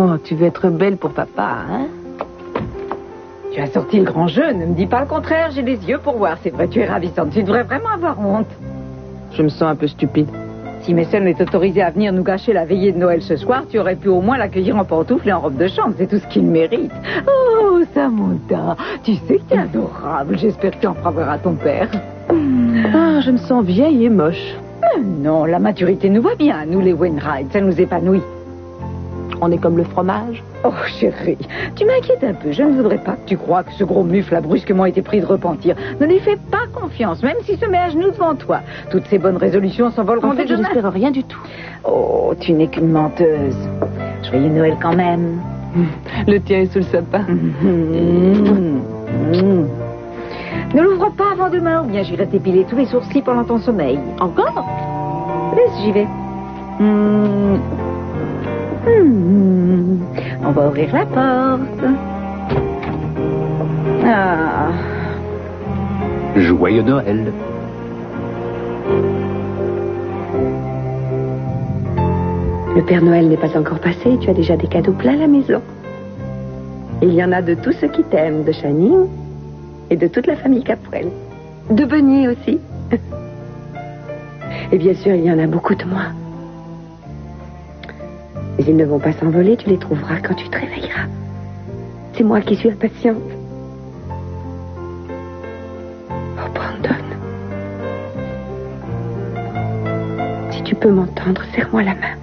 Oh, tu veux être belle pour papa, hein? Tu as sorti le grand jeu, ne me dis pas le contraire, j'ai les yeux pour voir. C'est vrai, tu es ravissante, tu devrais vraiment avoir honte. Je me sens un peu stupide. Si Mason est autorisé à venir nous gâcher la veillée de Noël ce soir, tu aurais pu au moins l'accueillir en pantoufles et en robe de chambre, c'est tout ce qu'il mérite. Oh, Samantha, tu sais que t'es adorable, j'espère que tu en feras à ton père. Ah, je me sens vieille et moche. Non, la maturité nous va bien, nous les Wainwright, ça nous épanouit. On est comme le fromage. Oh, chérie, tu m'inquiètes un peu. Je ne voudrais pas que tu crois que ce gros mufle a brusquement été pris de repentir. Ne lui fais pas confiance, même s'il se met à genoux devant toi. Toutes ces bonnes résolutions s'envoleront dès demain. Je n'espère rien du tout. Oh, tu n'es qu'une menteuse. Joyeux Noël quand même. Le tien est sous le sapin. Ne l'ouvre pas avant demain, ou bien j'irai t'épiler tous les sourcils pendant ton sommeil. Encore? Laisse, j'y vais. On va ouvrir la porte. Ah. Joyeux Noël. Le Père Noël n'est pas encore passé, tu as déjà des cadeaux plein la maison. Il y en a de tous ceux qui t'aiment, de Channing et de toute la famille Caprel. De Bunny aussi. Et bien sûr, il y en a beaucoup de moi. Mais ils ne vont pas s'envoler, tu les trouveras quand tu te réveilleras. C'est moi qui suis impatiente. Oh, Brandon. Si tu peux m'entendre, serre-moi la main.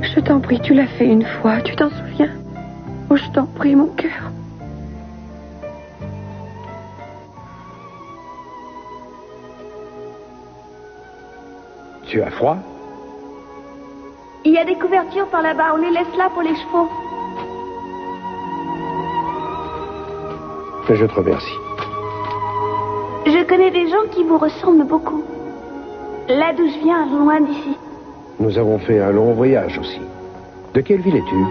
Je t'en prie, tu l'as fait une fois, tu t'en souviens? Oh, je t'en prie, mon cœur. Tu as froid? Il y a des couvertures par là-bas, on les laisse là pour les chevaux. Je te remercie. Je connais des gens qui vous ressemblent beaucoup. Là d'où je viens, loin d'ici. Nous avons fait un long voyage aussi. De quelle ville es-tu?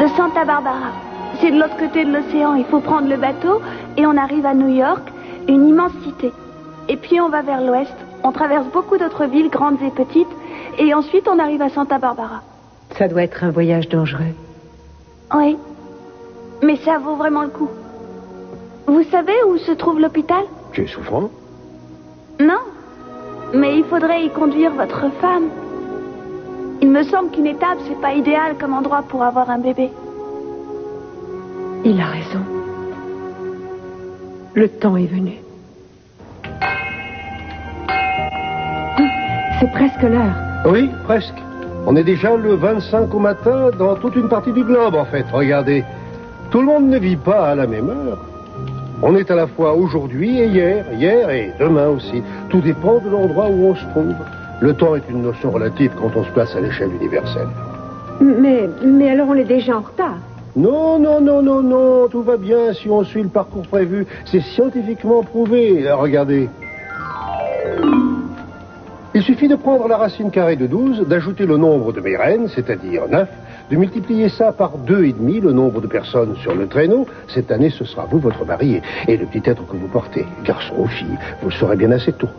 De Santa Barbara. C'est de l'autre côté de l'océan. Il faut prendre le bateau et on arrive à New York, une immense cité. Et puis on va vers l'ouest. On traverse beaucoup d'autres villes, grandes et petites. Et ensuite on arrive à Santa Barbara. Ça doit être un voyage dangereux. Oui. Mais ça vaut vraiment le coup. Vous savez où se trouve l'hôpital? Tu es souffrant? Non. Mais il faudrait y conduire votre femme. Il me semble qu'une étable, c'est pas idéal comme endroit pour avoir un bébé. Il a raison. Le temps est venu. C'est presque l'heure. Oui, presque. On est déjà le 25 au matin dans toute une partie du globe, en fait. Regardez. Tout le monde ne vit pas à la même heure. On est à la fois aujourd'hui et hier et demain aussi. Tout dépend de l'endroit où on se trouve. Le temps est une notion relative quand on se place à l'échelle universelle. Mais alors on est déjà en retard. Non, tout va bien si on suit le parcours prévu. C'est scientifiquement prouvé. Regardez. Il suffit de prendre la racine carrée de 12, d'ajouter le nombre de mes reines, c'est-à-dire 9, de multiplier ça par 2,5, le nombre de personnes sur le traîneau. Cette année, ce sera vous, votre mari, et le petit être que vous portez, garçon ou fille. Vous le saurez bien assez tôt.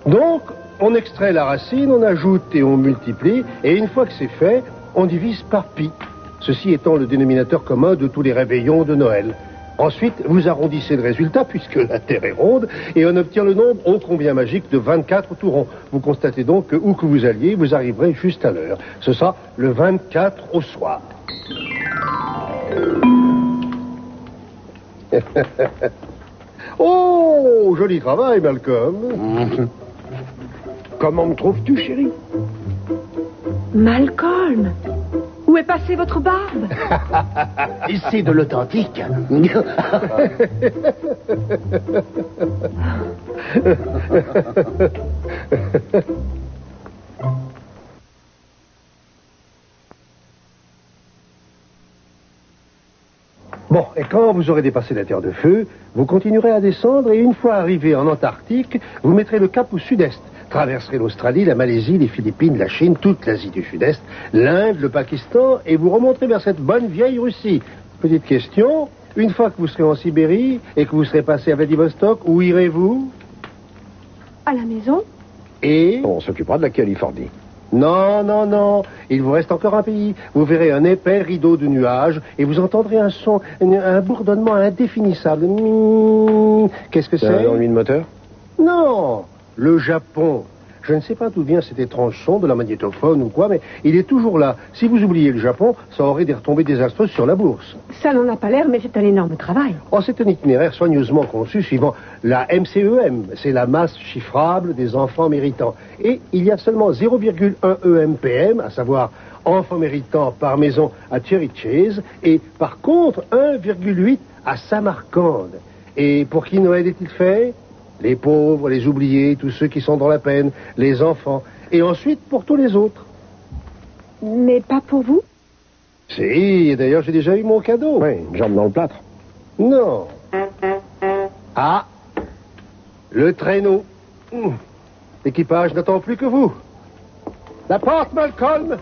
Donc, on extrait la racine, on ajoute et on multiplie, et une fois que c'est fait, on divise par pi. Ceci étant le dénominateur commun de tous les réveillons de Noël. Ensuite, vous arrondissez le résultat, puisque la Terre est ronde, et on obtient le nombre ô combien magique de 24 tout rond. Vous constatez donc que, où que vous alliez, vous arriverez juste à l'heure. Ce sera le 24 au soir. Oh, joli travail, Malcolm. Comment me trouves-tu, chérie? Malcolm, où est passée votre barbe? C'est de l'authentique. Bon, et quand vous aurez dépassé la Terre de Feu, vous continuerez à descendre et une fois arrivé en Antarctique, vous mettrez le cap au sud-est. Traverserez l'Australie, la Malaisie, les Philippines, la Chine, toute l'Asie du Sud-Est, l'Inde, le Pakistan, et vous remonterez vers cette bonne vieille Russie. Petite question, une fois que vous serez en Sibérie et que vous serez passé à Vladivostok, où irez-vous? À la maison? Et on s'occupera de la Californie. Non, non, non. Il vous reste encore un pays. Vous verrez un épais rideau de nuages et vous entendrez un son, un bourdonnement indéfinissable. Qu'est-ce que c'est? Un ennui de moteur? Non, le Japon. Je ne sais pas d'où vient cet étrange son, de la magnétophone ou quoi, mais il est toujours là. Si vous oubliez le Japon, ça aurait des retombées désastreuses sur la bourse. Ça n'en a pas l'air, mais c'est un énorme travail. Oh, c'est un itinéraire soigneusement conçu suivant la MCEM. C'est la masse chiffrable des enfants méritants. Et il y a seulement 0,1 EMPM, à savoir enfants méritants par maison à Cherry Chase, et par contre 1,8 à Samarcande. Et pour qui Noël est-il fait? Les pauvres, les oubliés, tous ceux qui sont dans la peine, les enfants. Et ensuite, pour tous les autres. Mais pas pour vous? Si, et d'ailleurs, j'ai déjà eu mon cadeau. Oui, une jambe dans le plâtre. Non. Ah, le traîneau. L'équipage n'attend plus que vous. La porte, Malcolm.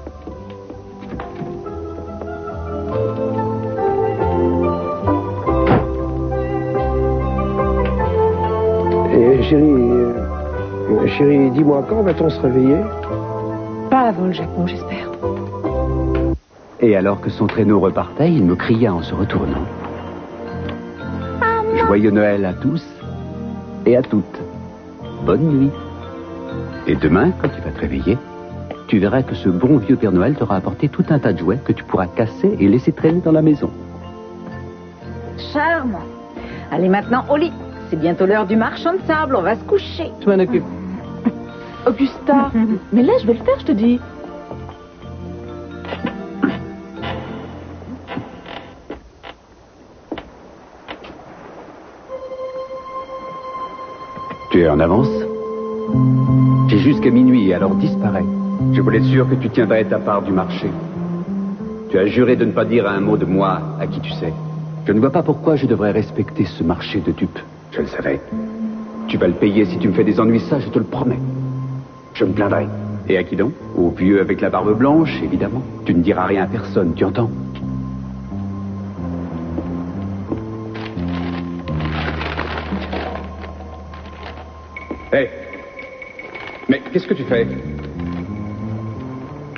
Et chérie, dis-moi, quand va-t-on se réveiller? Pas avant le Japon, j'espère. Et alors que son traîneau repartait, il me cria en se retournant. Joyeux Noël à tous et à toutes. Bonne nuit. Et demain, quand tu vas te réveiller, tu verras que ce bon vieux Père Noël t'aura apporté tout un tas de jouets que tu pourras casser et laisser traîner dans la maison. Charmant. Allez maintenant au lit. C'est bientôt l'heure du marchand de sable, on va se coucher. Je m'en occupe. Augusta, mais là, je vais le faire, je te dis. Tu es en avance? J'ai jusqu'à minuit, alors disparais. Je voulais être sûr que tu tiendrais ta part du marché. Tu as juré de ne pas dire un mot de moi à qui tu sais. Je ne vois pas pourquoi je devrais respecter ce marché de dupes. Je le savais. Tu vas le payer si tu me fais des ennuis, ça, je te le promets. Je me plaindrai. Et à qui donc? Au vieux avec la barbe blanche, évidemment. Tu ne diras rien à personne, tu entends? Hé! Mais qu'est-ce que tu fais?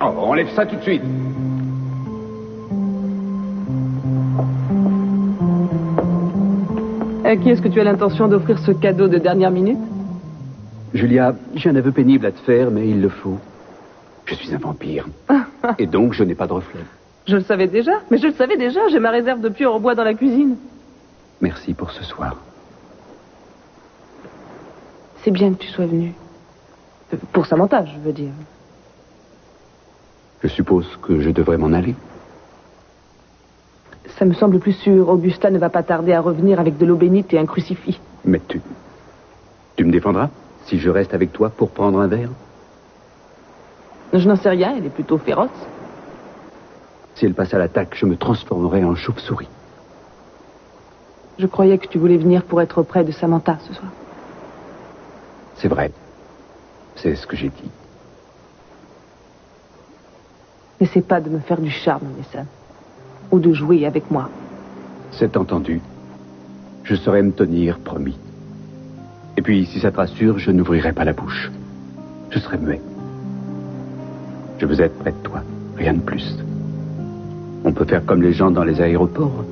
Oh, enlève ça tout de suite. À qui est-ce que tu as l'intention d'offrir ce cadeau de dernière minute? Julia, j'ai un aveu pénible à te faire, mais il le faut. Je suis un vampire. Et donc, je n'ai pas de reflet. Je le savais déjà, mais je le savais déjà. J'ai ma réserve de pieux en bois dans la cuisine. Merci pour ce soir. C'est bien que tu sois venu. Pour Samantha, je veux dire. Je suppose que je devrais m'en aller. Ça me semble plus sûr. Augusta ne va pas tarder à revenir avec de l'eau bénite et un crucifix. Mais tu me défendras si je reste avec toi pour prendre un verre? Je n'en sais rien, elle est plutôt féroce. Si elle passe à l'attaque, je me transformerai en chauve-souris. Je croyais que tu voulais venir pour être auprès de Samantha ce soir. C'est vrai. C'est ce que j'ai dit. N'essaie pas de me faire du charme, Nessan. Ou de jouer avec moi. C'est entendu. Je saurai me tenir, promis. Et puis, si ça te rassure, je n'ouvrirai pas la bouche. Je serai muet. Je veux être près de toi, rien de plus. On peut faire comme les gens dans les aéroports.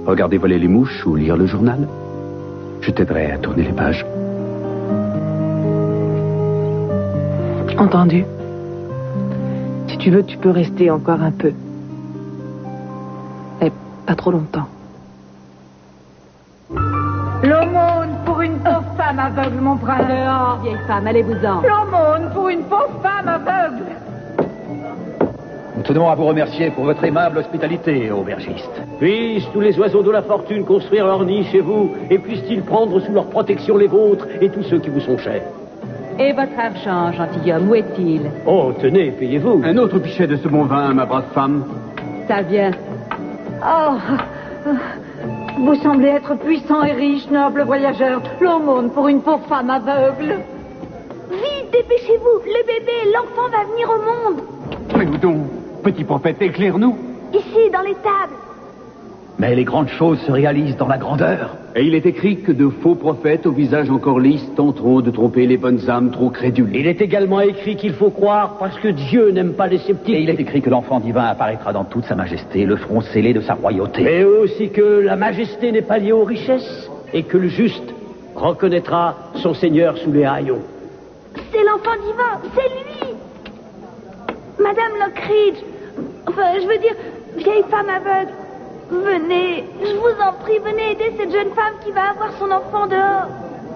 Regarder voler les mouches ou lire le journal. Je t'aiderai à tourner les pages. Entendu. Si tu veux, tu peux rester encore un peu. Mais pas trop longtemps. L'aumône pour une pauvre femme aveugle, mon prince. Dehors, vieille femme, allez-vous-en. L'aumône pour une pauvre femme aveugle. Nous tenons à vous remercier pour votre aimable hospitalité, aubergiste. Puissent tous les oiseaux de la fortune construire leur nid chez vous, et puissent-ils prendre sous leur protection les vôtres et tous ceux qui vous sont chers. Et votre argent, gentilhomme, où est-il? Oh, tenez, payez-vous. Un autre pichet de ce bon vin, ma brave femme. Ça vient. Oh, vous semblez être puissant et riche, noble voyageur. L'aumône pour une pauvre femme aveugle. Vite, dépêchez-vous. Le bébé, l'enfant va venir au monde. Mais où donc? Petit prophète, éclaire-nous. Ici, dans les tables. Mais les grandes choses se réalisent dans la grandeur. Et il est écrit que de faux prophètes au visage encore lisse tenteront de tromper les bonnes âmes trop crédules. Il est également écrit qu'il faut croire parce que Dieu n'aime pas les sceptiques. Et il est écrit que l'enfant divin apparaîtra dans toute sa majesté, le front scellé de sa royauté. Mais aussi que la majesté n'est pas liée aux richesses et que le juste reconnaîtra son Seigneur sous les haillons. C'est l'enfant divin, c'est lui. Madame Lockridge, enfin, je veux dire, vieille femme aveugle, venez, je vous en prie, venez aider cette jeune femme qui va avoir son enfant dehors.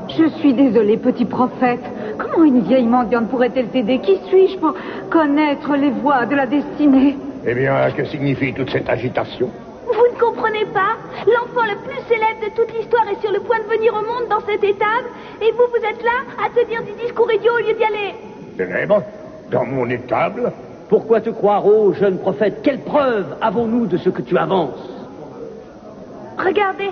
Je suis désolée, petit prophète. Comment une vieille mendiante pourrait-elle t'aider? Qui suis-je pour connaître les voies de la destinée? Eh bien, que signifie toute cette agitation? Vous ne comprenez pas? L'enfant le plus célèbre de toute l'histoire est sur le point de venir au monde dans cette étable, et vous, vous êtes là à tenir des discours idiots au lieu d'y aller. Célèbre? Dans mon étable? Pourquoi te croire, ô jeune prophète? Quelle preuve avons-nous de ce que tu avances? Regardez.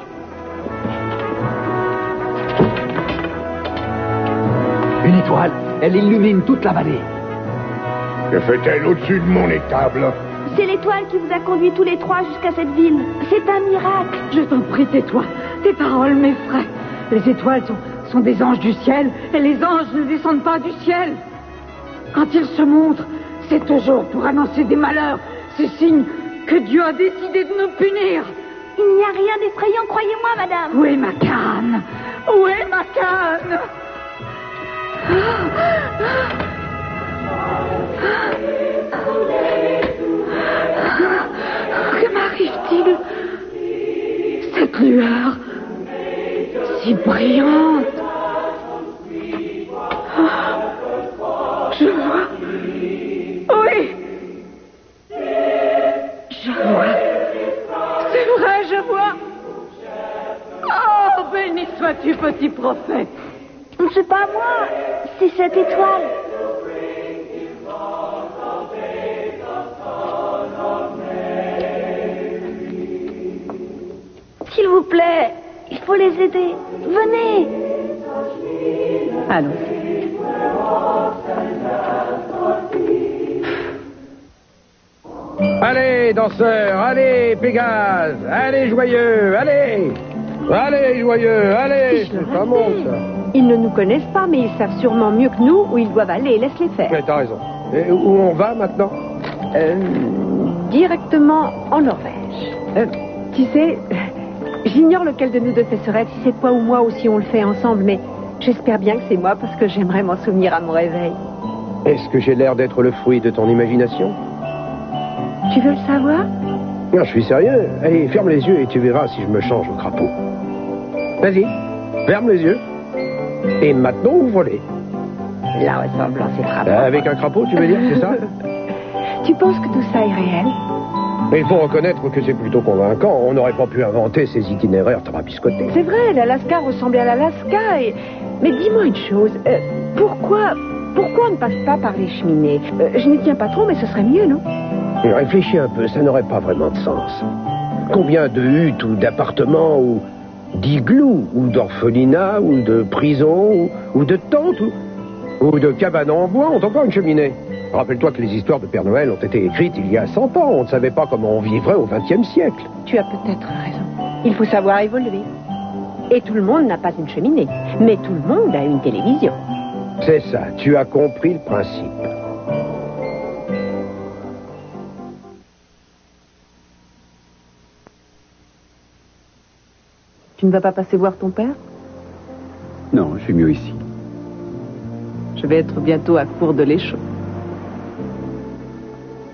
Une étoile, elle illumine toute la vallée. Que fait-elle au-dessus de mon étable? C'est l'étoile qui vous a conduit tous les trois jusqu'à cette ville. C'est un miracle. Je t'en prie, tais-toi. Tes paroles m'effraient. Les étoiles sont des anges du ciel, et les anges ne descendent pas du ciel. Quand ils se montrent, c'est toujours pour annoncer des malheurs. C'est signe que Dieu a décidé de nous punir. Il n'y a rien d'effrayant, croyez-moi, madame. Où est ma canne? Où est ma canne? Que m'arrive-t-il? Cette lueur, si brillante. Je vois. Oui. Je vois. C'est vrai, je vois. Oh, béni sois-tu, petit prophète. C'est pas moi, c'est cette étoile. S'il vous plaît, il faut les aider. Venez. Allons. Allez, danseurs, allez, Pégase, allez, joyeux, allez. Allez, joyeux, allez. C'est pas bon, ça. Ils ne nous connaissent pas, mais ils savent sûrement mieux que nous où ils doivent aller. Laisse-les faire. Mais t'as raison. Et où on va maintenant? Directement en Norvège. Tu sais, j'ignore lequel de nous deux ce serait, si c'est toi ou moi ou si on le fait ensemble, mais j'espère bien que c'est moi parce que j'aimerais m'en souvenir à mon réveil. Est-ce que j'ai l'air d'être le fruit de ton imagination? Tu veux le savoir? Non, je suis sérieux. Allez, ferme les yeux et tu verras si je me change au crapaud. Vas-y, ferme les yeux. Et maintenant, ouvre-les. La ressemblance est frappante. Avec un crapaud, tu veux dire, c'est ça? Tu penses que tout ça est réel? Mais il faut reconnaître que c'est plutôt convaincant. On n'aurait pas pu inventer ces itinéraires tarabiscotés. C'est vrai, l'Alaska ressemblait à l'Alaska. Mais dis-moi une chose. Pourquoi on ne passe pas par les cheminées? Je n'y tiens pas trop, mais ce serait mieux, non? Réfléchis un peu, ça n'aurait pas vraiment de sens. Combien de huttes ou d'appartements ou d'iglous ou d'orphelinats ou de prisons ou de tentes ou de cabanes en bois ont encore une cheminée? Rappelle-toi que les histoires de Père Noël ont été écrites il y a 100 ans. On ne savait pas comment on vivrait au XXe siècle. Tu as peut-être raison. Il faut savoir évoluer. Et tout le monde n'a pas une cheminée. Mais tout le monde a une télévision. C'est ça, tu as compris le principe. Tu ne vas pas passer voir ton père? Non, je suis mieux ici. Je vais être bientôt à court de l'échaud.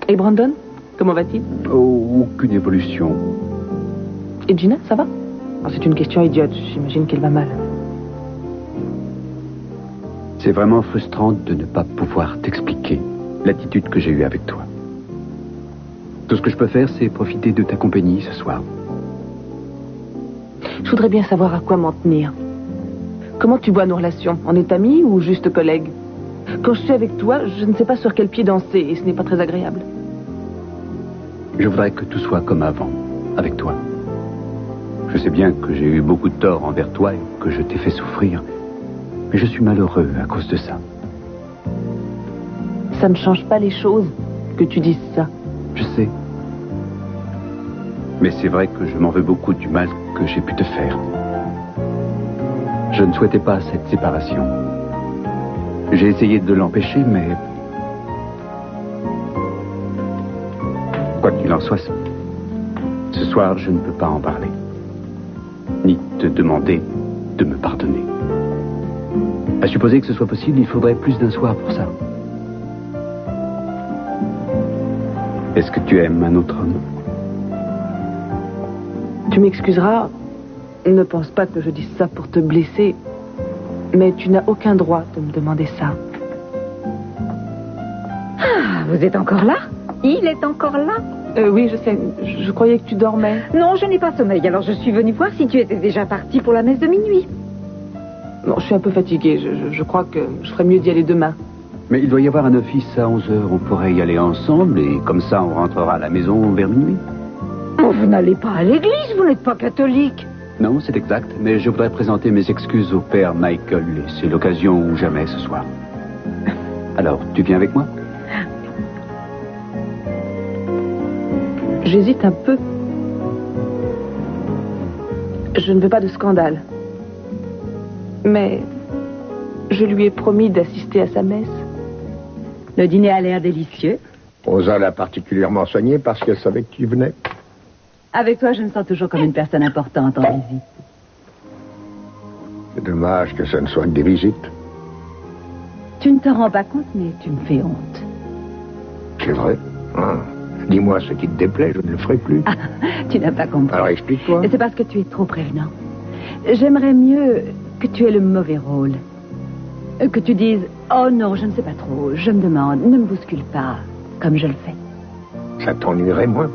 Et Brandon, comment va-t-il? Oh, aucune évolution. Et Gina, ça va? Oh, c'est une question idiote, j'imagine qu'elle va mal. C'est vraiment frustrant de ne pas pouvoir t'expliquer l'attitude que j'ai eue avec toi. Tout ce que je peux faire, c'est profiter de ta compagnie ce soir. Je voudrais bien savoir à quoi m'en tenir. Comment tu vois nos relations? En est amis ou juste collègues? Quand je suis avec toi, je ne sais pas sur quel pied danser et ce n'est pas très agréable. Je voudrais que tout soit comme avant, avec toi. Je sais bien que j'ai eu beaucoup de tort envers toi et que je t'ai fait souffrir. Mais je suis malheureux à cause de ça. Ça ne change pas les choses que tu dises ça. Je sais. Mais c'est vrai que je m'en veux beaucoup du mal que j'ai pu te faire. Je ne souhaitais pas cette séparation. J'ai essayé de l'empêcher, mais... Quoi qu'il en soit, ce soir, je ne peux pas en parler. Ni te demander de me pardonner. À supposer que ce soit possible, il faudrait plus d'un soir pour ça. Est-ce que tu aimes un autre homme? Tu m'excuseras, ne pense pas que je dise ça pour te blesser, mais tu n'as aucun droit de me demander ça. Ah, vous êtes encore là? Il est encore là? Oui, je sais. Je croyais que tu dormais. Non, je n'ai pas sommeil, alors je suis venue voir si tu étais déjà parti pour la messe de minuit. Non, je suis un peu fatiguée. Je crois que je ferais mieux d'y aller demain. Mais il doit y avoir un office à 11h. On pourrait y aller ensemble et comme ça, on rentrera à la maison vers minuit. Oh, vous n'allez pas à l'église, vous n'êtes pas catholique. Non, c'est exact, mais je voudrais présenter mes excuses au père Michael et c'est l'occasion ou jamais ce soir. Alors, tu viens avec moi? J'hésite un peu. Je ne veux pas de scandale. Mais je lui ai promis d'assister à sa messe. Le dîner a l'air délicieux. Rosa l'a particulièrement soigné parce qu'elle savait que tu venais. Avec toi, je me sens toujours comme une personne importante en visite. C'est dommage que ce ne soit que des visites. Tu ne te rends pas compte, mais tu me fais honte. C'est vrai. Dis-moi ce qui te déplaît, je ne le ferai plus. Ah, tu n'as pas compris. Alors explique-toi. C'est parce que tu es trop prévenant. J'aimerais mieux que tu aies le mauvais rôle. Que tu dises, oh non, je ne sais pas trop, je me demande, ne me bouscule pas, comme je le fais. Ça t'ennuierait moins.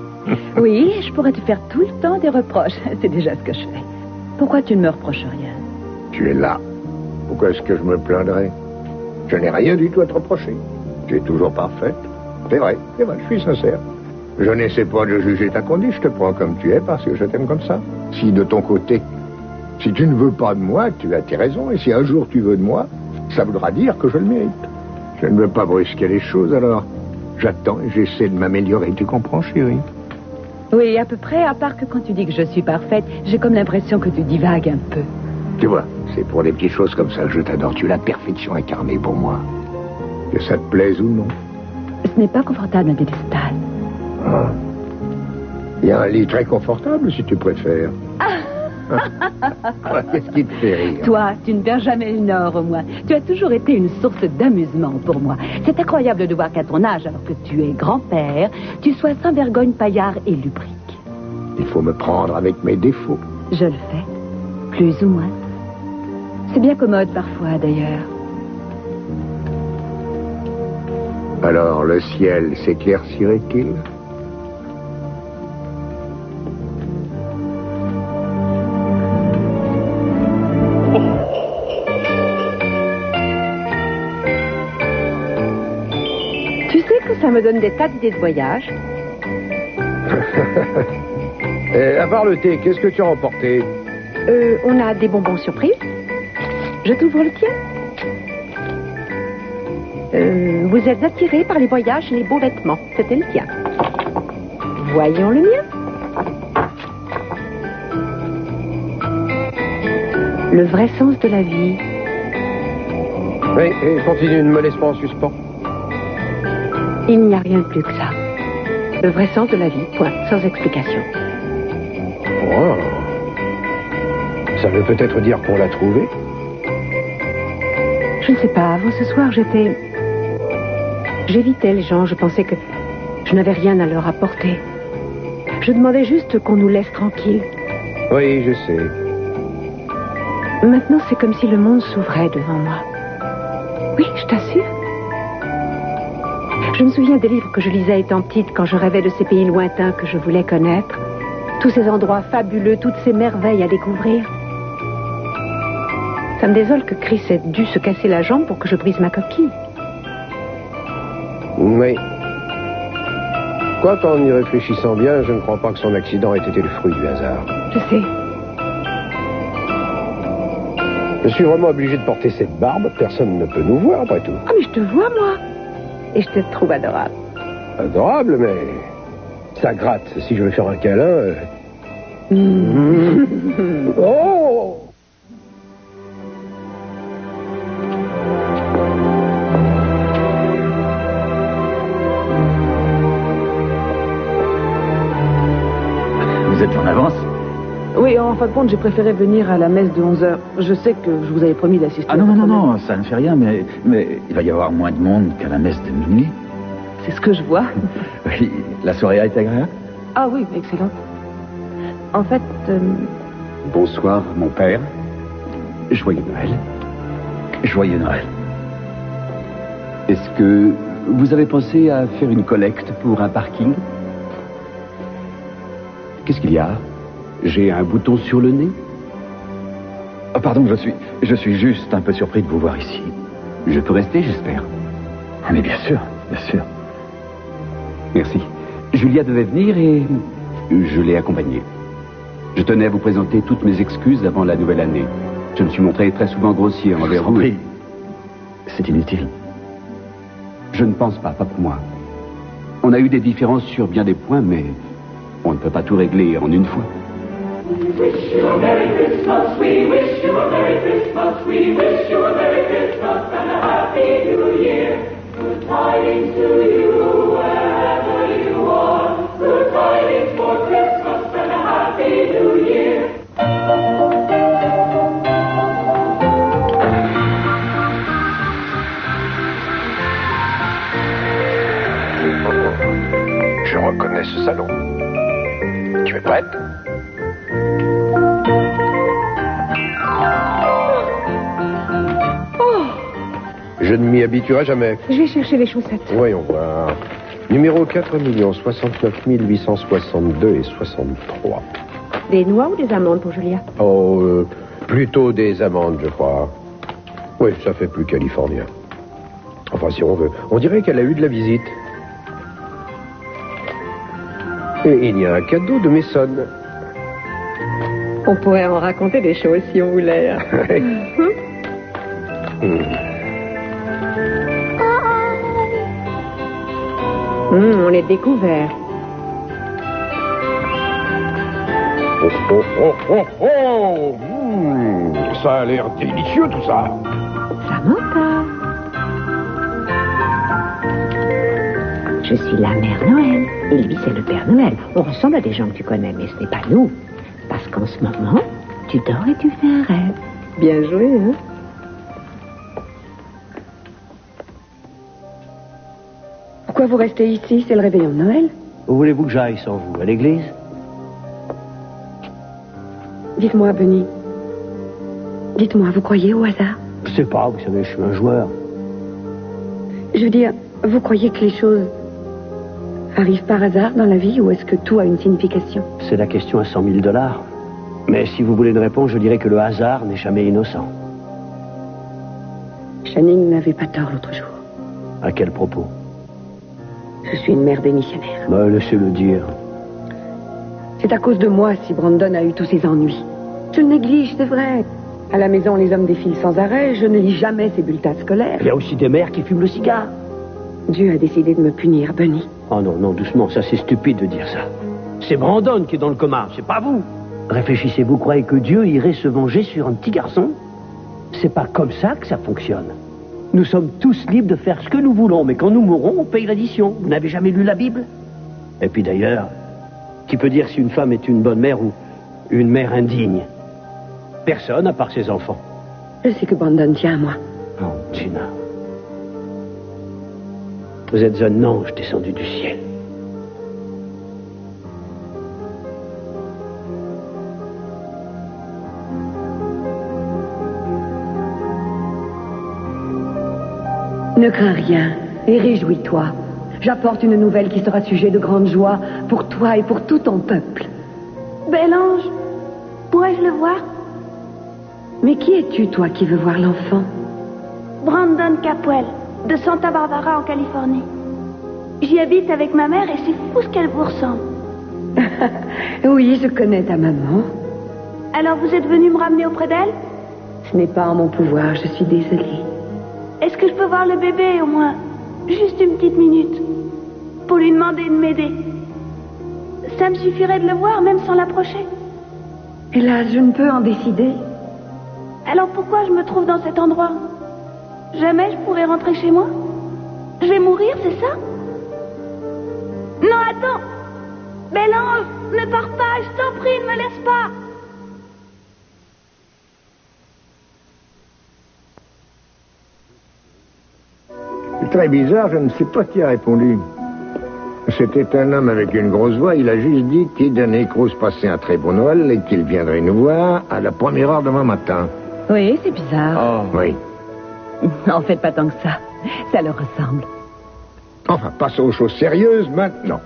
Oui, je pourrais te faire tout le temps des reproches. C'est déjà ce que je fais. Pourquoi tu ne me reproches rien? Tu es là. Pourquoi est-ce que je me plaindrais? Je n'ai rien du tout à te reprocher. Tu es toujours parfaite. C'est vrai, je suis sincère. Je n'essaie pas de juger ta conduite, je te prends comme tu es parce que je t'aime comme ça. Si de ton côté, si tu ne veux pas de moi, tu as tes raisons. Et si un jour tu veux de moi, ça voudra dire que je le mérite. Je ne veux pas brusquer les choses, alors j'attends et j'essaie de m'améliorer. Tu comprends, chérie? Oui, à peu près, à part que quand tu dis que je suis parfaite, j'ai comme l'impression que tu divagues un peu. Tu vois, c'est pour des petites choses comme ça que je t'adore. Tu es la perfection incarnée pour moi. Que ça te plaise ou non. Ce n'est pas confortable un piédestal. Ah. Il y a un lit très confortable, si tu préfères. Qu'est-ce qui te fait rire? Toi, tu ne perds jamais une heure au moins. Tu as toujours été une source d'amusement pour moi. C'est incroyable de voir qu'à ton âge, alors que tu es grand-père, tu sois sans vergogne, paillard et lubrique. Il faut me prendre avec mes défauts. Je le fais, plus ou moins. C'est bien commode parfois, d'ailleurs. Alors, le ciel s'éclaircirait-il? Tu sais que ça me donne des tas d'idées de voyage. Et à part le thé, qu'est-ce que tu as emporté? On a des bonbons surprises. Je t'ouvre le tien. Vous êtes attiré par les voyages et les beaux vêtements. C'était le tien. Voyons le mien. Le vrai sens de la vie. Oui, et continue, ne me laisse pas en suspens. Il n'y a rien de plus que ça. Le vrai sens de la vie, point, sans explication. Oh. Ça veut peut-être dire qu'on l'a trouvé? Je ne sais pas, avant ce soir, j'évitais les gens, je pensais que je n'avais rien à leur apporter. Je demandais juste qu'on nous laisse tranquilles. Oui, je sais. Maintenant, c'est comme si le monde s'ouvrait devant moi. Oui, je t'assure. Je me souviens des livres que je lisais étant petite quand je rêvais de ces pays lointains que je voulais connaître. Tous ces endroits fabuleux, toutes ces merveilles à découvrir. Ça me désole que Chris ait dû se casser la jambe pour que je brise ma coquille. Oui. Quoique, en y réfléchissant bien, je ne crois pas que son accident ait été le fruit du hasard. Je sais. Je suis vraiment obligé de porter cette barbe. Personne ne peut nous voir, après tout. Ah, mais je te vois, moi. Et je te trouve adorable. Adorable, mais ça gratte. Si je veux faire un câlin, Oh! Vous êtes en avance? Oui, en fin de compte, j'ai préféré venir à la messe de 11h. Je sais que je vous avais promis d'assister. Ah non, ça ne fait rien, mais il va y avoir moins de monde qu'à la messe de minuit. C'est ce que je vois. Oui, la soirée a été agréable? Ah oui, excellent. En fait... Bonsoir, mon père. Joyeux Noël. Joyeux Noël. Est-ce que vous avez pensé à faire une collecte pour un parking? Qu'est-ce qu'il y a? J'ai un bouton sur le nez? Oh, pardon, je suis juste un peu surpris de vous voir ici. Je peux rester, j'espère. Ah, mais bien sûr, bien sûr. Merci. Julia devait venir et je l'ai accompagnée. Je tenais à vous présenter toutes mes excuses avant la nouvelle année. Je me suis montré très souvent grossier envers vous. Oui, c'est inutile. Je ne pense pas pour moi. On a eu des différences sur bien des points, mais on ne peut pas tout régler en une fois. We wish you a Merry Christmas, we wish you a Merry Christmas, we wish you a Merry Christmas and a Happy New Year. Good tidings to you wherever you are. Good tidings for Christmas and a Happy New Year. Je reconnais ce salon. Tu es prête? Je ne m'y habituerai jamais. Je vais chercher les chaussettes. Voyons voir. Numéro 4 69 862 et 63. Des noix ou des amandes pour Julia? Oh, plutôt des amandes, je crois. Oui, ça fait plus californien. Enfin, si on veut. On dirait qu'elle a eu de la visite. Et il y a un cadeau de Maison. On pourrait en raconter des choses si on voulait. On est découvert. Oh, oh, oh, oh, oh. Ça a l'air délicieux, tout ça. Samantha. Je suis la mère Noël. Et lui, c'est le Père Noël. On ressemble à des gens que tu connais, mais ce n'est pas nous. Parce qu'en ce moment, tu dors et tu fais un rêve. Bien joué, hein? Pourquoi vous restez ici? C'est le réveillon de Noël. Où voulez-vous que j'aille sans vous? À l'église? Dites-moi, Benny. Dites-moi, vous croyez au hasard? Je sais pas, vous savez, je suis un joueur. Je veux dire, vous croyez que les choses arrivent par hasard dans la vie ou est-ce que tout a une signification? C'est la question à $100 000. Mais si vous voulez une réponse, je dirais que le hasard n'est jamais innocent. Channing n'avait pas tort l'autre jour. À quel propos? Je suis une mère démissionnaire. Ben, laissez-le dire. C'est à cause de moi si Brandon a eu tous ses ennuis. Je le néglige, c'est vrai. À la maison, les hommes défilent sans arrêt. Je ne lis jamais ces bulletins scolaires. Il y a aussi des mères qui fument le cigare. Dieu a décidé de me punir, Bunny. Oh non, non, doucement, ça c'est stupide de dire ça. C'est Brandon qui est dans le coma, c'est pas vous. Réfléchissez, vous croyez que Dieu irait se venger sur un petit garçon? C'est pas comme ça que ça fonctionne. Nous sommes tous libres de faire ce que nous voulons, mais quand nous mourrons, on paye l'addition. Vous n'avez jamais lu la Bible? Et puis d'ailleurs, qui peut dire si une femme est une bonne mère ou une mère indigne? Personne à part ses enfants. Je sais que Brandon tient à moi. Oh, Gina. Vous êtes un ange descendu du ciel. Ne crains rien et réjouis-toi. J'apporte une nouvelle qui sera sujet de grande joie pour toi et pour tout ton peuple. Bel ange, pourrais-je le voir? Mais qui es-tu, toi, qui veux voir l'enfant? Brandon Capwell, de Santa Barbara en Californie. J'y habite avec ma mère et c'est fou ce qu'elle vous ressemble. Oui, je connais ta maman. Alors vous êtes venu me ramener auprès d'elle? Ce n'est pas en mon pouvoir, je suis désolée. Est-ce que je peux voir le bébé au moins? Juste une petite minute. Pour lui demander de m'aider. Ça me suffirait de le voir même sans l'approcher. Hélas, je ne peux en décider. Alors pourquoi je me trouve dans cet endroit? Jamais je pourrai rentrer chez moi? Je vais mourir, c'est ça? Non, attends! Bel ange, ne pars pas, je t'en prie, ne me laisse pas! C'est très bizarre, je ne sais pas qui a répondu. C'était un homme avec une grosse voix, il a juste dit qu'Eden Necruz passait un très bon Noël et qu'il viendrait nous voir à la première heure demain matin. Oui, c'est bizarre. Oh. Oui. En fait, pas tant que ça. Ça leur ressemble. Enfin, passons aux choses sérieuses maintenant.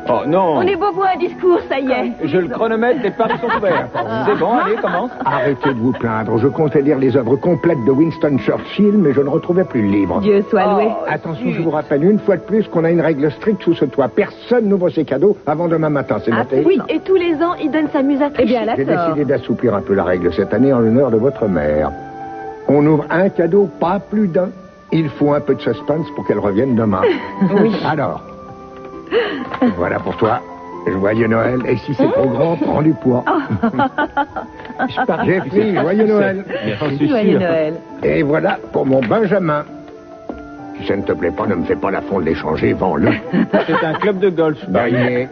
Oh non. On est beau pour un discours, ça y est. Je le chronomètre, les paris sont ouverts. C'est bon, allez, commence. Arrêtez de vous plaindre. Je comptais lire les œuvres complètes de Winston Churchill, mais je ne retrouvais plus le livre. Dieu soit loué. Attention, je vous rappelle une fois de plus qu'on a une règle stricte sous ce toit. Personne n'ouvre ses cadeaux avant demain matin, c'est noté? Oui, et tous les ans, Eden s'amuse à tricher. Eh bien, là, J'ai décidé d'assouplir un peu la règle cette année en l'honneur de votre mère. On ouvre un cadeau, pas plus d'un. Il faut un peu de suspense pour qu'elle revienne demain. Oui. Alors, voilà pour toi. Joyeux Noël. Et si c'est trop grand, prends du poids. J'ai pris joyeux Noël. Merci. Joyeux Noël. Et voilà pour mon Benjamin. Si ça ne te plaît pas, ne me fais pas l'affront de l'échanger, vends-le. C'est un club de golf. Barrier.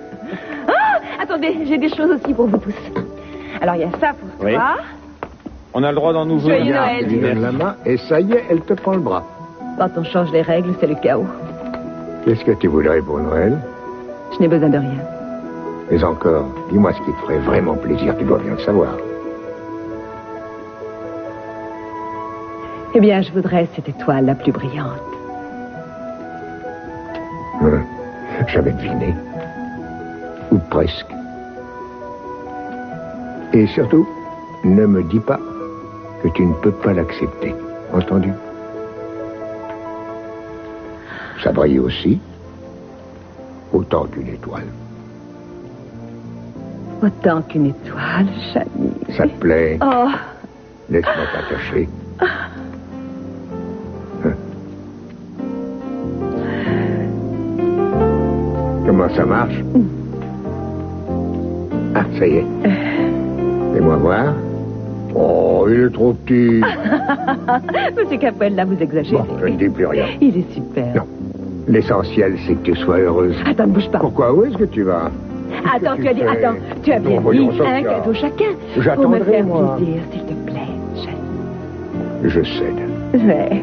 Attendez, j'ai des choses aussi pour vous tous. Alors, il y a ça pour toi. Oui. On a le droit d'en ouvrir. Joyeux Noël. Tu lui donnes la main et ça y est, elle te prend le bras. Quand on change les règles, c'est le chaos. Qu'est-ce que tu voudrais pour Noël? Je n'ai besoin de rien. Mais encore, dis-moi ce qui te ferait vraiment plaisir, tu dois bien le savoir. Eh bien, je voudrais cette étoile la plus brillante. J'avais deviné. Ou presque. Et surtout, ne me dis pas que tu ne peux pas l'accepter. Entendu? Ça brille aussi. Autant qu'une étoile. Autant qu'une étoile, Chani. Ça te plaît? Oh. Laisse-moi t'attacher. Comment ça marche? Ah, ça y est. Fais-moi voir. Oh, il est trop petit. Monsieur Capel, là, vous exagérez. Bon, je ne dis plus rien. Il est super. Non. L'essentiel, c'est que tu sois heureuse. Attends, ne bouge pas. Pourquoi? Où est-ce que tu vas? Attends, que tu as dit, fais? attends, tu as bien Non, voyons, dit Sophia. un cadeau chacun. Pour me J'attendrai, faire moi. plaisir, s'il te plaît, Chani. Je cède. Ouais.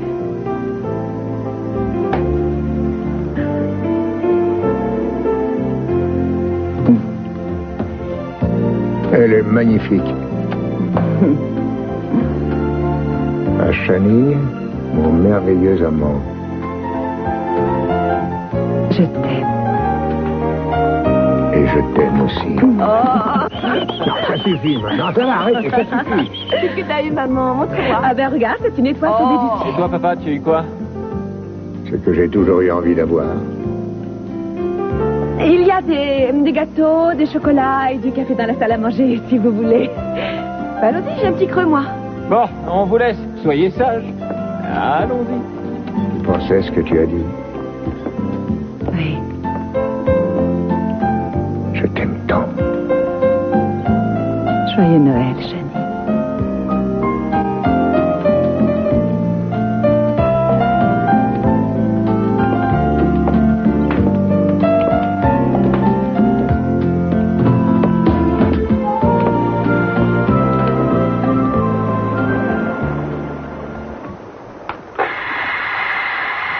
Elle est magnifique. À Chani, mon merveilleux amant. Je t'aime. Et je t'aime aussi. Oh. Non, ça suffit maintenant. Ça va, arrêtez, ça suffit. Qu'est-ce que t'as eu, maman? Montre-moi. Ah ben regarde, c'est une étoile Et sur toi, papa, tu as eu quoi? Ce que j'ai toujours eu envie d'avoir. Il y a des gâteaux, des chocolats et du café dans la salle à manger, si vous voulez. Bah, allons-y, j'ai un petit creux, moi. Bon, on vous laisse. Soyez sages. Allons-y. Tu pensais ce que tu as dit. Oui. Je t'aime tant. Joyeux Noël, Chani.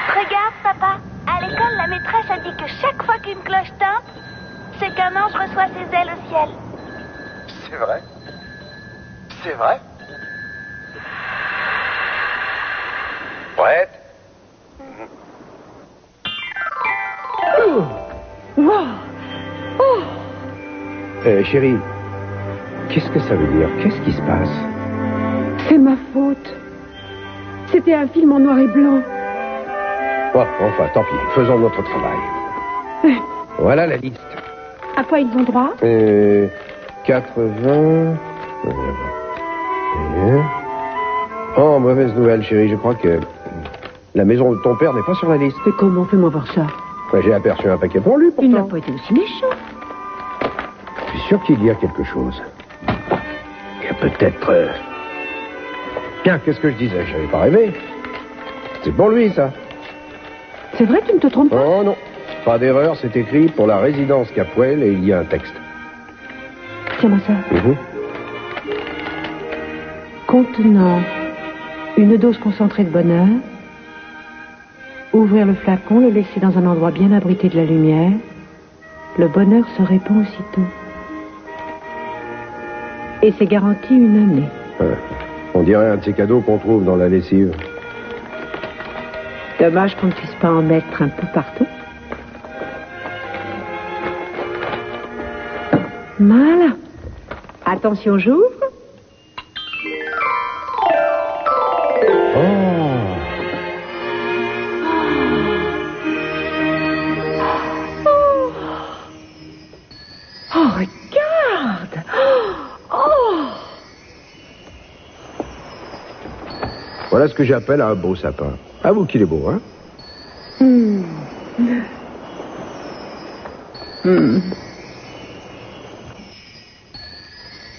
Regarde, papa. À l'école, la maîtresse a dit que chaque fois qu'une cloche tinte, c'est qu'un ange reçoit ses ailes au ciel. C'est vrai? C'est vrai? Prête? Chérie, qu'est-ce que ça veut dire? Qu'est-ce qui se passe? C'est ma faute. C'était un film en noir et blanc. Bon, enfin, tant pis. Faisons notre travail. Voilà la liste. À quoi ils ont droit? 80... Oh, mauvaise nouvelle, chérie. Je crois que la maison de ton père n'est pas sur la liste. Mais comment? Fais-moi voir ça. Enfin, j'ai aperçu un paquet pour lui, Il n'a pourtant. pas été aussi méchant. Je suis sûr qu'il y a quelque chose. peut-être... Tiens, qu'est-ce que je disais? Je n'avais pas rêvé. C'est pour lui, ça. C'est vrai, tu ne te trompes pas? Oh non, pas d'erreur, c'est écrit pour la résidence Capwell et il y a un texte. Tiens-moi ça. Mhm. Contenant une dose concentrée de bonheur, ouvrir le flacon, le laisser dans un endroit bien abrité de la lumière, le bonheur se répand aussitôt. Et c'est garanti une année. Ouais. On dirait un de ces cadeaux qu'on trouve dans la lessive. Dommage qu'on ne puisse pas en mettre un peu partout. Voilà. Attention, j'ouvre. Oh, regarde! Oh! Voilà ce que j'appelle un beau sapin. Avoue qu'il est beau, hein?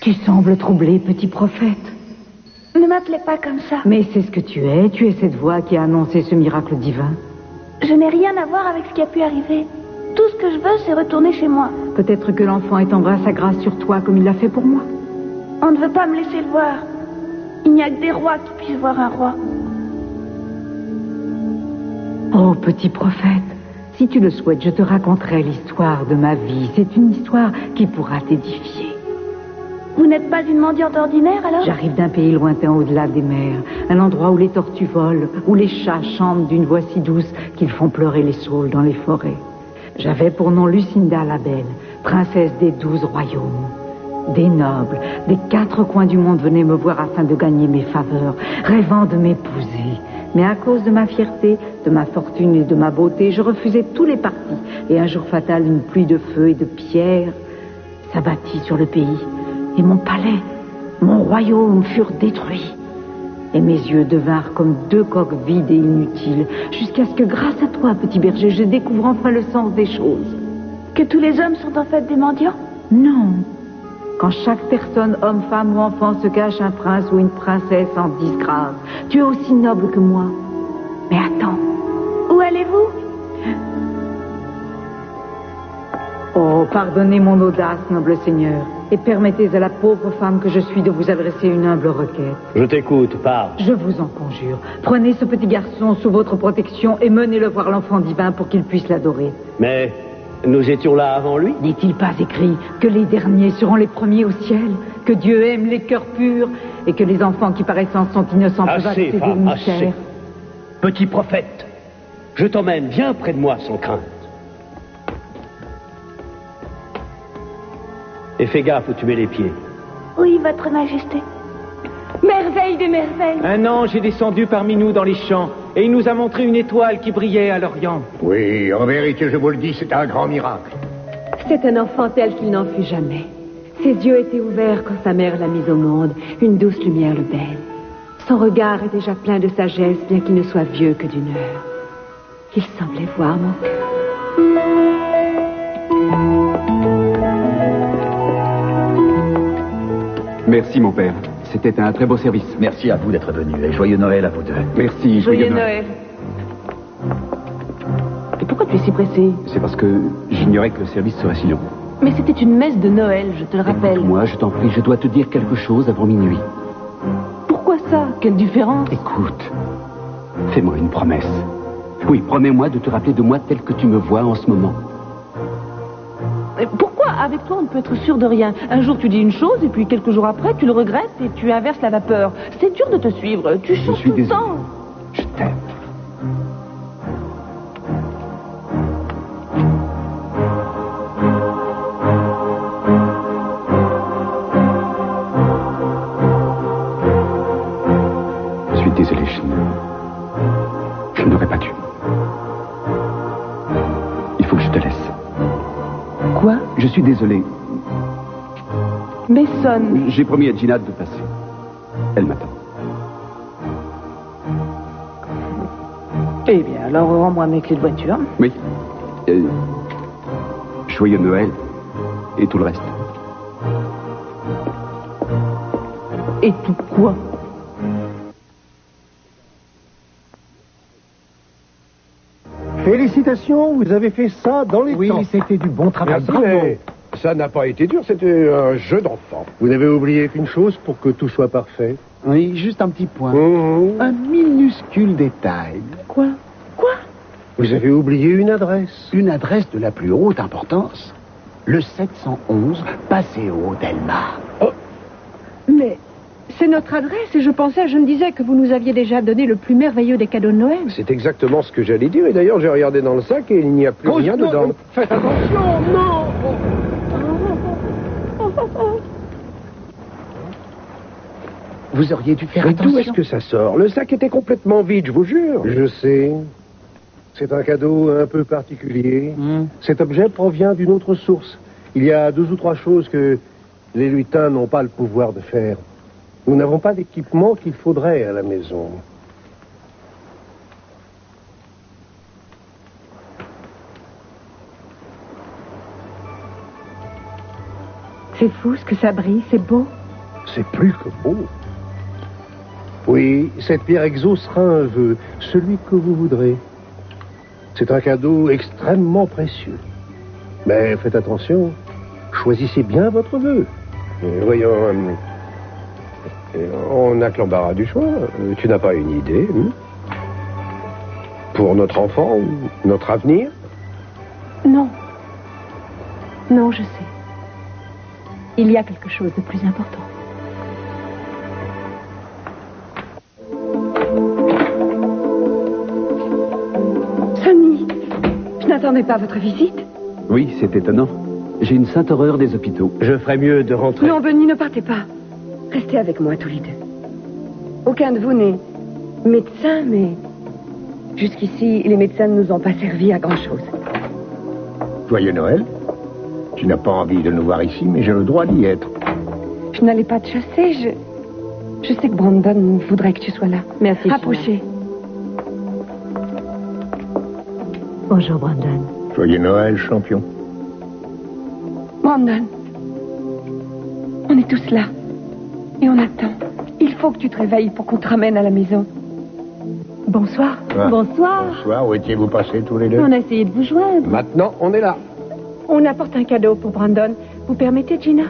Tu sembles troublé, petit prophète. Ne m'appelez pas comme ça. Mais c'est ce que tu es cette voix qui a annoncé ce miracle divin. Je n'ai rien à voir avec ce qui a pu arriver. Tout ce que je veux, c'est retourner chez moi. Peut-être que l'enfant étendra sa grâce sur toi comme il l'a fait pour moi. On ne veut pas me laisser le voir. Il n'y a que des rois qui puissent voir un roi. Oh, petit prophète, si tu le souhaites, je te raconterai l'histoire de ma vie. C'est une histoire qui pourra t'édifier. Vous n'êtes pas une mendiante ordinaire, alors? J'arrive d'un pays lointain au-delà des mers, un endroit où les tortues volent, où les chats chantent d'une voix si douce qu'ils font pleurer les saules dans les forêts. J'avais pour nom Lucinda la Belle, princesse des 12 royaumes. Des nobles, des 4 coins du monde venaient me voir afin de gagner mes faveurs, rêvant de m'épouser. Mais à cause de ma fierté, de ma fortune et de ma beauté, je refusais tous les partis. Et un jour fatal, une pluie de feu et de pierres s'abattit sur le pays. Et mon palais, mon royaume furent détruits. Et mes yeux devinrent comme 2 coques vides et inutiles, jusqu'à ce que, grâce à toi, petit berger, je découvre enfin le sens des choses. Que tous les hommes sont en fait des mendiants? Non. Quand chaque personne, homme, femme ou enfant, se cache un prince ou une princesse en disgrâce, tu es aussi noble que moi. Mais attends. Où allez-vous? Oh, pardonnez mon audace, noble seigneur, et permettez à la pauvre femme que je suis de vous adresser une humble requête. Je t'écoute, parle. Je vous en conjure, prenez ce petit garçon sous votre protection et menez-le voir l'enfant divin pour qu'il puisse l'adorer. Mais nous étions là avant lui? N'est-il pas écrit que les derniers seront les premiers au ciel, que Dieu aime les cœurs purs et que les enfants qui paraissant sont innocents peuvent accéder au mystère? Assez. Petit prophète, je t'emmène, viens près de moi sans crainte. Et fais gaffe où tu mets les pieds. Oui, votre majesté. Merveille des merveilles. Un ange est descendu parmi nous dans les champs et il nous a montré une étoile qui brillait à l'Orient. Oui, en vérité, je vous le dis, c'est un grand miracle. C'est un enfant tel qu'il n'en fut jamais. Ses yeux étaient ouverts quand sa mère l'a mis au monde, une douce lumière le baigne. Son regard est déjà plein de sagesse, bien qu'il ne soit vieux que d'une heure. Il semblait voir mon cœur. Merci, mon père. C'était un très beau service. Merci à vous d'être venu et joyeux Noël à vous deux. Merci, Joyeux Noël. Et pourquoi tu es si pressé? C'est parce que j'ignorais que le service serait si long. Mais c'était une messe de Noël, je te le rappelle. Moi, je t'en prie, je dois te dire quelque chose avant minuit. Pourquoi ça? Quelle différence? Écoute, fais-moi une promesse. Oui, promets-moi de te rappeler de moi tel que tu me vois en ce moment. Pourquoi avec toi on ne peut être sûr de rien? Un jour tu dis une chose et puis quelques jours après tu le regrettes et tu inverses la vapeur. C'est dur de te suivre, tu changes tout le temps. Je t'aime. Je suis désolé, je n'aurais pas dû. Il faut que je te laisse. Quoi? Je suis désolé. Mais sonne. J'ai promis à Gina de passer. Elle m'attend. Eh bien, alors rends-moi mes clés de voiture. Oui. Joyeux Noël et tout le reste. Et tout quoi? Félicitations, vous avez fait ça dans les temps. Oui, c'était du bon travail. Merci, mais ça n'a pas été dur, c'était un jeu d'enfant. Vous n'avez oublié qu'une chose pour que tout soit parfait. Oui, juste un petit point. Mmh. Un minuscule détail. Quoi? Vous avez oublié une adresse. Une adresse de la plus haute importance. Le 711, passé au Hôtel Mar. Mais c'est notre adresse et je me disais que vous nous aviez déjà donné le plus merveilleux des cadeaux de Noël. C'est exactement ce que j'allais dire, et d'ailleurs j'ai regardé dans le sac et il n'y a plus rien dedans. Faites attention, non. Vous auriez dû faire Mais attention. d'où est-ce que ça sort? Le sac était complètement vide, je vous jure. Je sais. C'est un cadeau un peu particulier. Cet objet provient d'une autre source. Il y a 2 ou 3 choses que les lutins n'ont pas le pouvoir de faire. Nous n'avons pas d'équipement qu'il faudrait à la maison. C'est fou ce que ça brille, c'est beau. C'est plus que beau. Oui, cette pierre exaucera un vœu, celui que vous voudrez. C'est un cadeau extrêmement précieux. Mais faites attention, choisissez bien votre vœu. Voyons, on n'a que l'embarras du choix. Tu n'as pas une idée pour notre enfant ou notre avenir? Non. Non, je sais. Il y a quelque chose de plus important. Sonny, je n'attendais pas votre visite. Oui, c'est étonnant. J'ai une sainte horreur des hôpitaux. Je ferais mieux de rentrer. Non, Benny, ne partez pas. Restez avec moi tous les deux. Aucun de vous n'est médecin, mais jusqu'ici, les médecins ne nous ont pas servi à grand-chose. Joyeux Noël. Tu n'as pas envie de nous voir ici, mais j'ai le droit d'y être. Je n'allais pas te chasser. Je sais que Brandon voudrait que tu sois là. Merci. Approchez. Bonjour, Brandon. Joyeux Noël, champion. Brandon, on est tous là. Et on attend. Il faut que tu te réveilles pour qu'on te ramène à la maison. Bonsoir. Ah. Bonsoir. Bonsoir, où étiez-vous passés tous les deux? On a essayé de vous joindre. Maintenant, on est là. On apporte un cadeau pour Brandon. Vous permettez, Gina?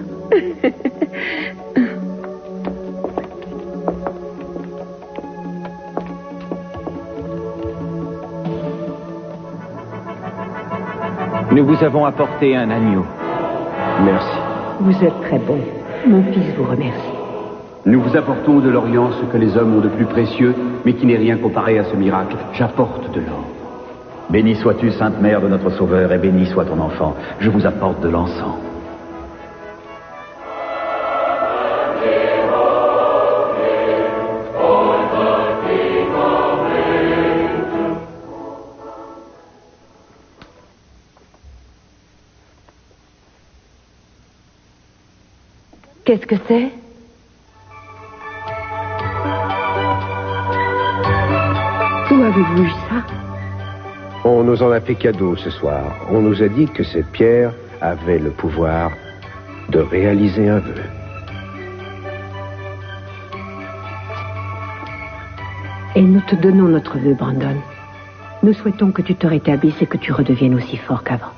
Nous vous avons apporté un agneau. Merci. Vous êtes très bon. Mon fils vous remercie. Nous vous apportons de l'Orient ce que les hommes ont de plus précieux, mais qui n'est rien comparé à ce miracle. J'apporte de l'or. Béni sois-tu, Sainte Mère de notre Sauveur, et béni soit ton enfant. Je vous apporte de l'encens. Qu'est-ce que c'est? Où avez-vous vu ça? On nous en a fait cadeau ce soir. On nous a dit que cette pierre avait le pouvoir de réaliser un vœu. Et nous te donnons notre vœu, Brandon. Nous souhaitons que tu te rétablisses et que tu redeviennes aussi fort qu'avant.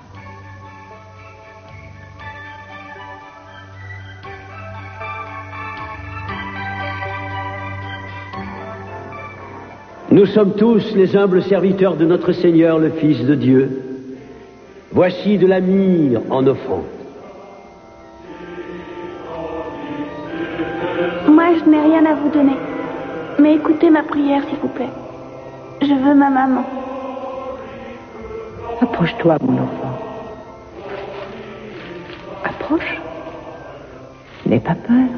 Nous sommes tous les humbles serviteurs de notre Seigneur, le Fils de Dieu. Voici de la myrrhe en offrande. Moi, je n'ai rien à vous donner. Mais écoutez ma prière, s'il vous plaît. Je veux ma maman. Approche-toi, mon enfant. Approche. N'aie pas peur.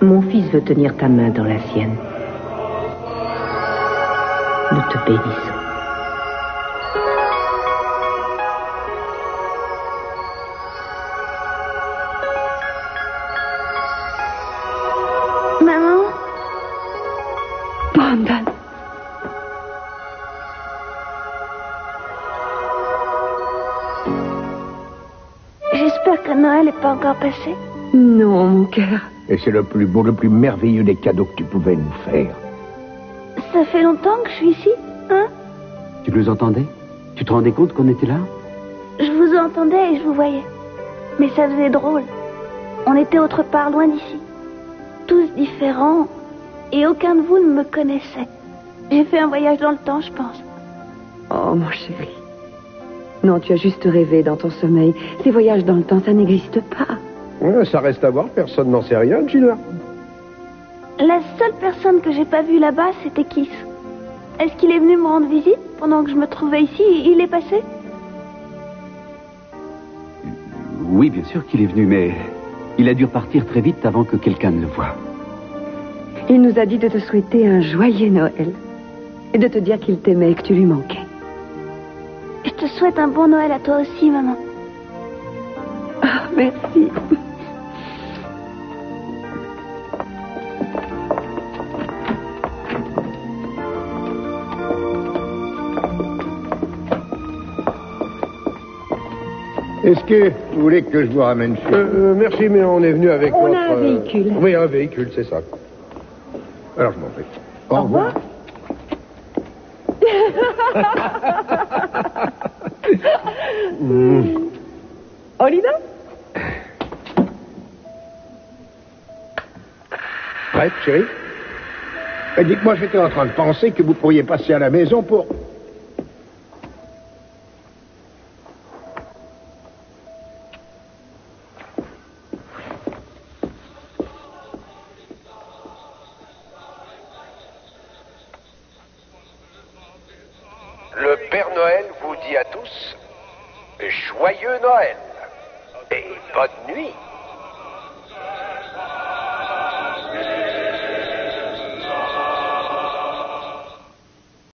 Mon fils veut tenir ta main dans la sienne. Nous te bénissons. Maman? Brandon. J'espère que Noël n'est pas encore passé. Non, mon cœur. Et c'est le plus beau, le plus merveilleux des cadeaux que tu pouvais nous faire. Ça fait longtemps que je suis ici, hein? Tu nous entendais? Tu te rendais compte qu'on était là? Je vous entendais et je vous voyais. Mais ça faisait drôle. On était autre part, loin d'ici. Tous différents. Et aucun de vous ne me connaissait. J'ai fait un voyage dans le temps, je pense. Oh, mon chéri. Non, tu as juste rêvé dans ton sommeil. Ces voyages dans le temps, ça n'existe pas. Ça reste à voir, personne n'en sait rien, Gina. La seule personne que j'ai pas vue là-bas, c'était Kiss. Est-ce qu'il est venu me rendre visite pendant que je me trouvais ici? Il est passé? Oui, bien sûr qu'il est venu, mais il a dû repartir très vite avant que quelqu'un ne le voie. Il nous a dit de te souhaiter un joyeux Noël. Et de te dire qu'il t'aimait et que tu lui manquais. Je te souhaite un bon Noël à toi aussi, maman. Ah, merci. Est-ce que vous voulez que je vous ramène chez vous? Merci, mais on est venu avec On notre... a un véhicule. Oui, un véhicule, c'est ça. Alors, je m'en prie. Au revoir. Olina? Prête, chérie? Dites-moi, j'étais en train de penser que vous pourriez passer à la maison pour... Le Père Noël vous dit à tous Joyeux Noël et bonne nuit.